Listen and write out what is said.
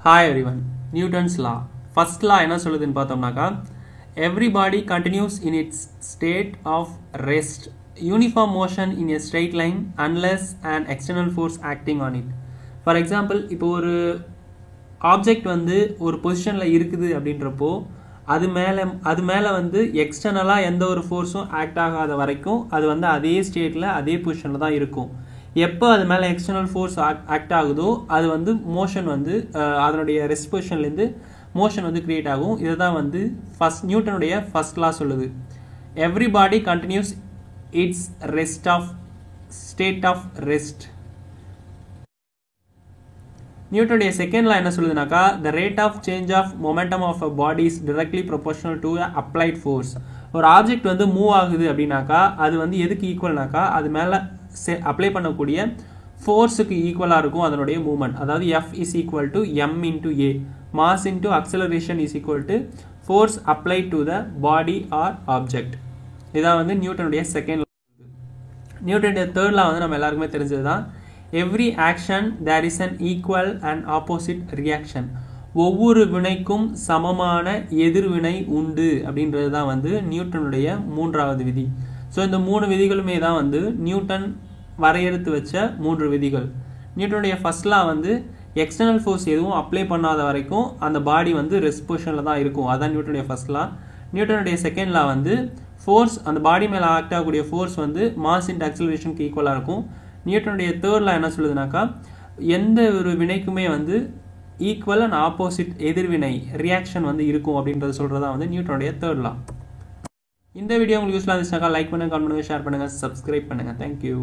Hi everyone. Newton's law. First law என்ன சொல்லுதுன்னு பார்த்தோம்னாக்கா every body continues in its state of rest, uniform motion in a straight line unless an external force acting on it. For example, இப்போ ஒரு object வந்து ஒரு பொசிஷனில் இருக்குது அப்படின்றப்போ அது மேலே வந்து எக்ஸ்டர்னலாக எந்த ஒரு ஃபோர்ஸும் ஆக்ட் ஆகாத வரைக்கும் அது வந்து அதே ஸ்டேட்டில் அதே பொசிஷனில் தான் இருக்கும். எப்போ அது மேலே எக்ஸ்டர்னல் ஃபோர்ஸ் ஆக்ட் ஆகுதோ அது வந்து மோஷன் வந்து அதனுடைய ரெஸ்ட் பொசிஷன்லேருந்து மோஷன் வந்து கிரியேட் ஆகும். இதை தான் வந்து நியூட்டனுடைய ஃபர்ஸ்ட் லா சொல்லுது. Every body continues its state of rest. நியூட்டனுடைய செகண்ட் லா என்ன சொல்லுதுனாக்கா the rate of change of momentum of a body is directly proportional to a applied force. ஒரு ஆப்ஜெக்ட் வந்து மூவ் ஆகுது அப்படின்னாக்கா அது வந்து எதுக்கு ஈக்குவல்னாக்கா அது மேலே அப்ளை பண்ணக்கூடிய ஃபோர்ஸுக்கு ஈக்குவலாக இருக்கும் அதனுடைய மூவ்மெண்ட். அதாவது F is equal to m into a, mass into acceleration is equal to force applied to the body or object. இதான் வந்து நியூட்டனுடைய செகண்ட் லா. நியூட்டனுடைய தேர்ட் லா வந்து நம்ம எல்லாருக்குமே தெரிஞ்சது தான். Every action there is an equal and opposite reaction. ஒவ்வொரு வினைக்கும் சமமான எதிர்வினை உண்டு அப்படின்றது தான் வந்து நியூட்டனுடைய மூன்றாவது விதி. ஸோ இந்த மூணு விதிகளுமே தான் வந்து நியூட்டன் வரையறுத்து வச்ச மூன்று விதிகள். நியூட்டனுடைய ஃபர்ஸ்ட் லா வந்து எக்ஸ்டர்னல் ஃபோர்ஸ் எதுவும் அப்ளை பண்ணாத வரைக்கும் அந்த பாடி வந்து ரெஸ்ட் பொசிஷனில் தான் இருக்கும். அதான் நியூட்டனுடைய ஃபர்ஸ்ட் லா. நியூட்டனுடைய செகண்ட் லா வந்து ஃபோர்ஸ் அந்த பாடி மேலே ஆக்ட் ஆகக்கூடிய ஃபோர்ஸ் வந்து மாஸ் இன்ட் அக்ஸலரேஷனுக்கு ஈக்குவலாக இருக்கும். நியூட்டனுடைய தேர்ட் லா என்ன சொல்லுதுனாக்கா எந்த ஒரு வினைக்குமே வந்து ஈக்குவல் அண்ட் ஆப்போசிட் எதிர்வினை ரியாக்ஷன் வந்து இருக்கும் அப்படின்றது சொல்கிறதா வந்து நியூட்டனுடைய தேர்ட் லா. இந்த வீடியோ உங்களுக்கு யூஸ்ஃபுல்லாக இருந்துச்சுனாக்கா லைக் பண்ணுங்கள், கமெண்ட் பண்ணுங்கள், ஷேர் பண்ணுங்கள், சப்ஸ்கிரைப் பண்ணுங்கள். தேங்க்யூ.